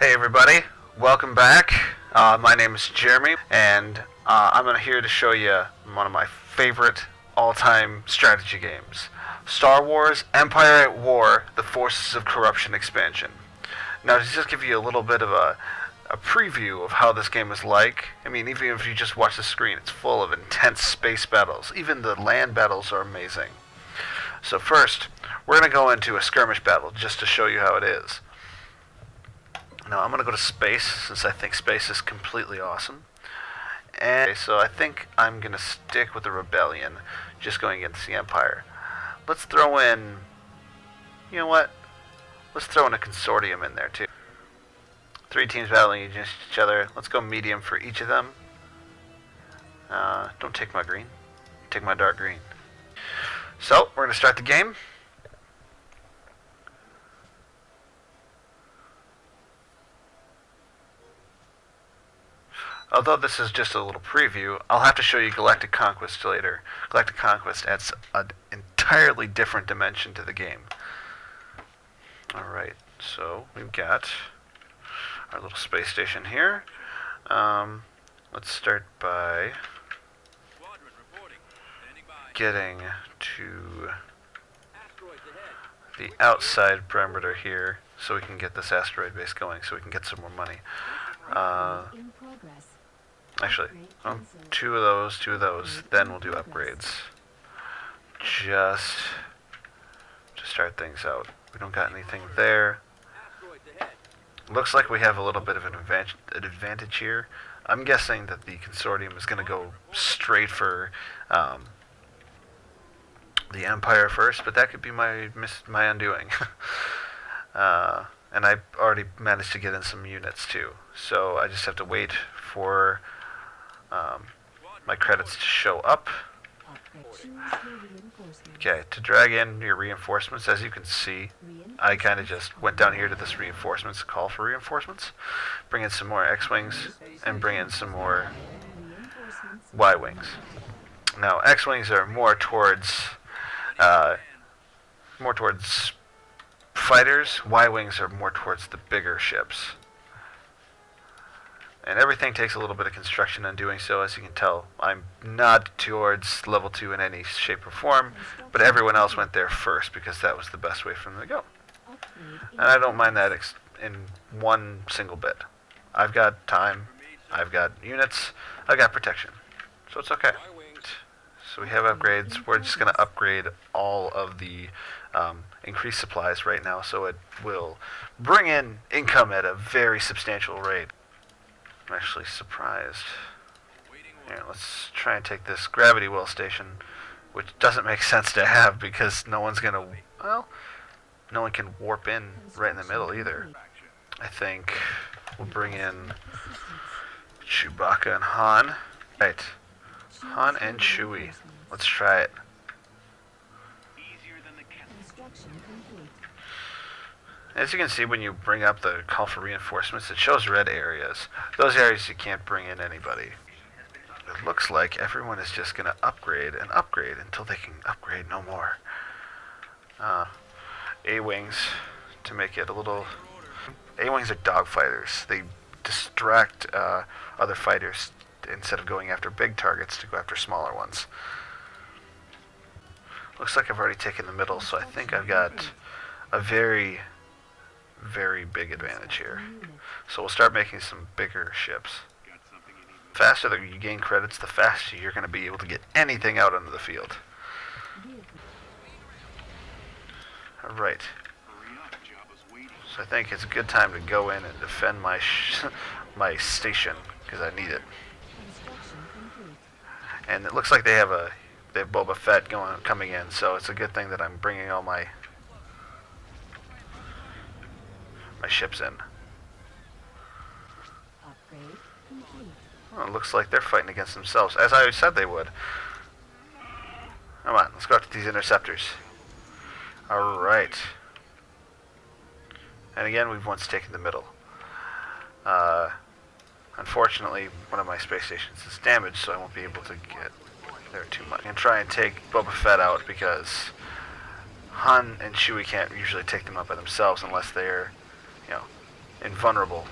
Hey everybody, welcome back. My name is Jeremy, and I'm here to show you one of my favorite all-time strategy games, Star Wars Empire at War, The Forces of Corruption expansion. Now to just give you a little bit of a preview of how this game is like, I mean, even if you just watch the screen, it's full of intense space battles. Even the land battles are amazing. So first, we're going to go into a skirmish battle just to show you how it is. Now I'm going to go to space, since I think space is completely awesome. And so I think I'm going to stick with the rebellion, just going against the Empire. Let's throw in, you know what? Let's throw in a consortium in there too. 3 teams battling against each other. Let's go medium for each of them. Don't take my green. Take my dark green. So, we're going to start the game. Although this is just a little preview, I'll have to show you Galactic Conquest later. Galactic Conquest adds an entirely different dimension to the game. Alright, so we've got our little space station here. Let's start by getting to the outside perimeter here so we can get this asteroid base going, so we can get some more money. Actually, two of those, then we'll do upgrades. Just to start things out. We don't got anything there. Looks like we have a little bit of an advantage here. I'm guessing that the consortium is going to go straight for the Empire first, but that could be my undoing. And I already managed to get in some units too, so I just have to wait for my credits to show up. Okay, to drag in your reinforcements, as you can see, I kind of just went down here to this reinforcements, call for reinforcements, bring in some more X-Wings, and bring in some more Y-Wings. Now, X-Wings are more towards fighters, Y-Wings are more towards the bigger ships. And everything takes a little bit of construction in doing so. As you can tell, I'm not towards level 2 in any shape or form, but everyone else went there first because that was the best way for them to go. And I don't mind that in one single bit. I've got time, I've got units, I've got protection, so it's okay. So we have upgrades. We're just going to upgrade all of the increased supplies right now, so it will bring in income at a very substantial rate. I'm actually surprised. Here, let's try and take this gravity well station, which doesn't make sense to have because no one's going to, well, no one can warp in right in the middle either. I think we'll bring in Chewbacca and Han. Right. Han and Chewie. Let's try it. As you can see, when you bring up the call for reinforcements, it shows red areas. Those areas you can't bring in anybody. It looks like everyone is just going to upgrade and upgrade until they can upgrade no more. A-Wings, to make it a little... A-Wings are dogfighters. They distract other fighters instead of going after big targets to go after smaller ones. Looks like I've already taken the middle, so I think I've got a very big advantage here. So we'll start making some bigger ships. The faster that you gain credits, the faster you're going to be able to get anything out onto the field. Alright. So I think it's a good time to go in and defend my my station, because I need it. And it looks like they have Boba Fett coming in, so it's a good thing that I'm bringing all my ships in. Well, it looks like they're fighting against themselves, as I said they would. Come on, let's go after these interceptors. Alright. And again, we've once taken the middle. Unfortunately, one of my space stations is damaged, so I won't be able to get there too much. I'm going to try and take Boba Fett out because Han and Chewie can't usually take them up by themselves unless they're, you know, invulnerable.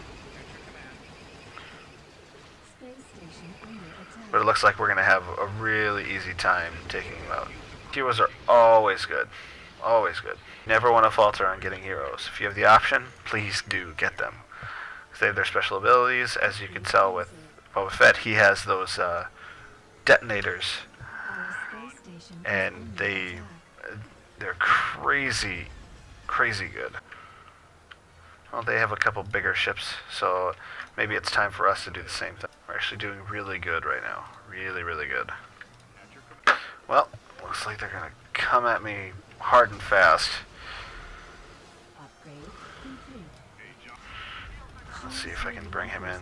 But it looks like we're going to have a really easy time taking them out. Heroes are always good. Always good. Never want to falter on getting heroes. If you have the option, please do get them. They have their special abilities. As you can tell with Boba Fett, he has those detonators. And they're crazy, crazy good. Well, they have a couple bigger ships, so maybe it's time for us to do the same thing. We're actually doing really good right now. Really, really good. Well, looks like they're going to come at me hard and fast. Let's see if I can bring him in.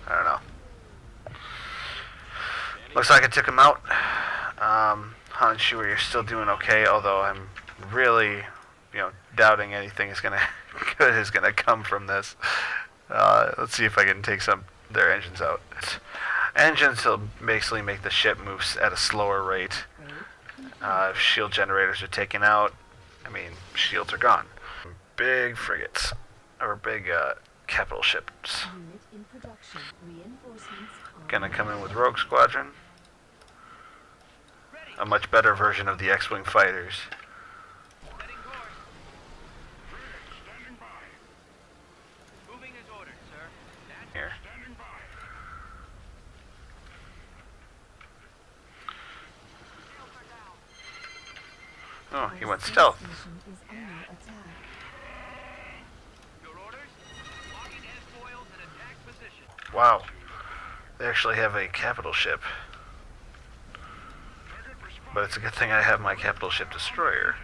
I don't know. Looks like I took him out. Han and Chewie, you're still doing okay, although I'm really, doubting anything is good is gonna come from this. Let's see if I can take their engines out. Engines will basically make the ship move at a slower rate. If shield generators are taken out, shields are gone. Big frigates, or big capital ships. Gonna come in with Rogue Squadron. A much better version of the X-Wing fighters. Here. Oh, he went stealth. Wow. They actually have a capital ship. But it's a good thing I have my capital ship destroyer.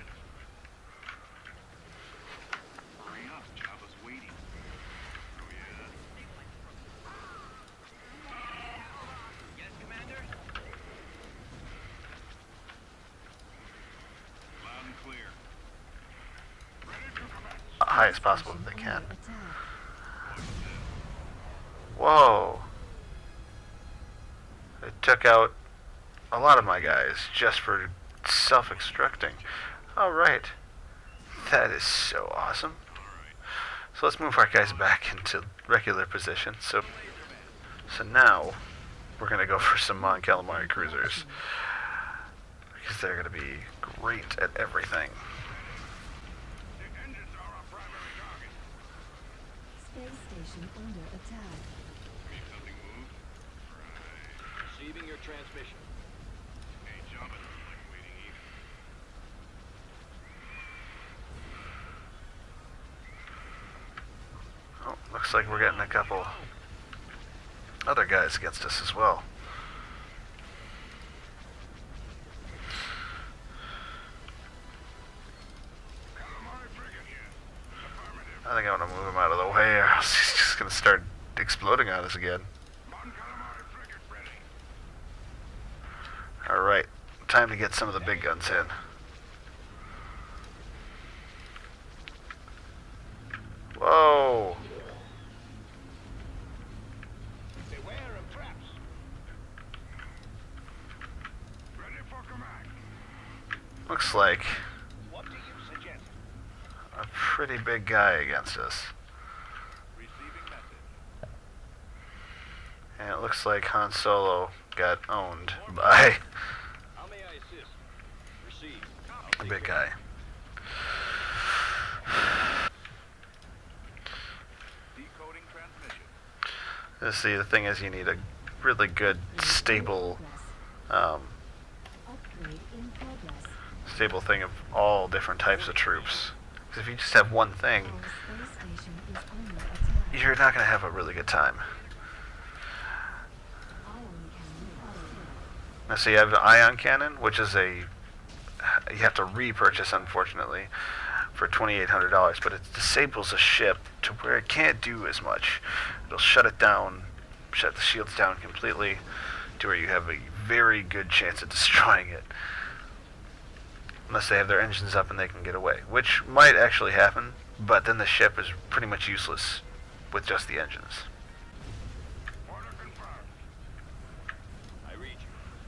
High as possible if they can. Whoa. It took out a lot of my guys just for self-extracting. Alright. That is so awesome. So let's move our guys back into regular position. So now we're going to go for some Mon Calamari cruisers. Because they're going to be great at everything. Under attack. Receiving your transmission. Oh, looks like we're getting a couple other guys against us as well. I think I'm going to move him out of the way, or else he's just going to start exploding on us again. Alright, time to get some of the big guns in. Whoa! Looks like a pretty big guy against us. And it looks like Han Solo got owned by a big guy. See, the thing is, you need a really good, stable thing of all different types of troops. Because if you just have one thing, you're not going to have a really good time. Now, so you have the ion cannon, which is you have to repurchase, unfortunately, for $2,800, but it disables a ship to where it can't do as much. It'll shut it down, shut the shields down completely, to where you have a very good chance of destroying it. Unless they have their engines up and they can get away, which might actually happen, but then the ship is pretty much useless with just the engines.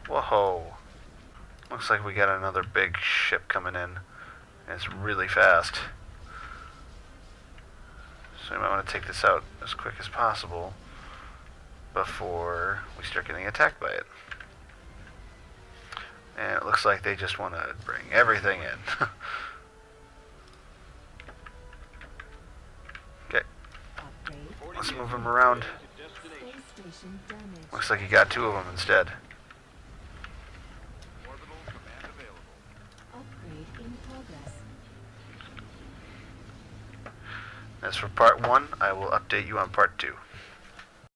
Whoa. Looks like we got another big ship coming in. And it's really fast. So we might want to take this out as quick as possible before we start getting attacked by it. And it looks like they just want to bring everything in. Okay, let's move them around. Space station damaged. Looks like you got 2 of them instead. Upgrade in progress. As for part 1, I will update you on part 2.